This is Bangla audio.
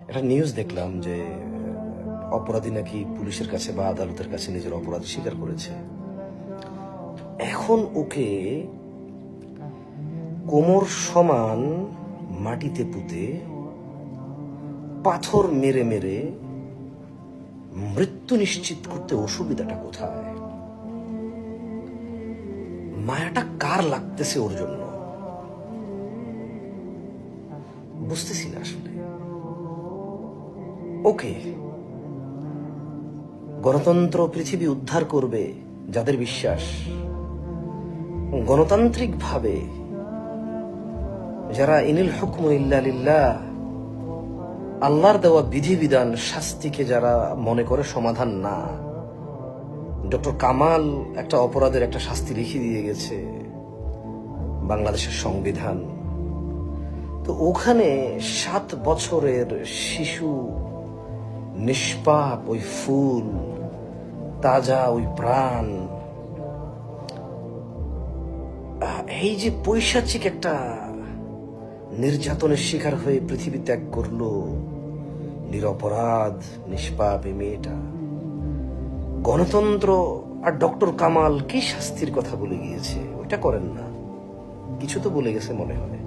একটা নিউজ দেখলাম যে অপরাধী নাকি পুলিশের কাছে বা আদালতের কাছে নিজের অপরাধ স্বীকার করেছে। এখন ওকে কোমর সমান মাটিতে পুঁতে পাথর মেরে মেরে মৃত্যু নিশ্চিত করতে অসুবিধাটা কোথায়? মায়াটা কার লাগতেছে ওর জন্য বুঝতেছি না আসলে। ওকে, গণতন্ত্র পৃথিবী উদ্ধার করবে যাদের বিশ্বাস, গণতান্ত্রিক ভাবে যারা ইনিল হুকমু ইল্লা লিল্লাহ, আল্লাহর দেওয়া বিধিবিধান শাস্তিকে যারা মনে করে সমাধান না। ডক্টর কামাল একটা অপরাধের একটা শাস্তি লিখে দিয়ে গেছে বাংলাদেশের সংবিধান। তো ওখানে 7 বছরের শিশু, নিষ্পাপ ওই ফুল, তাজা ওই প্রাণ, এই যে পৈশাচিক একটা নির্যাতনের শিকার হয়ে পৃথিবী ত্যাগ করলো, নিরপরাধ নিষ্পাপ এই মেয়েটা। গণতন্ত্র আর ডক্টর কামাল কি শাস্তির কথা বলে গিয়েছে, ওইটা করেন না, কিছু তো বলে গেছে মনে হয়।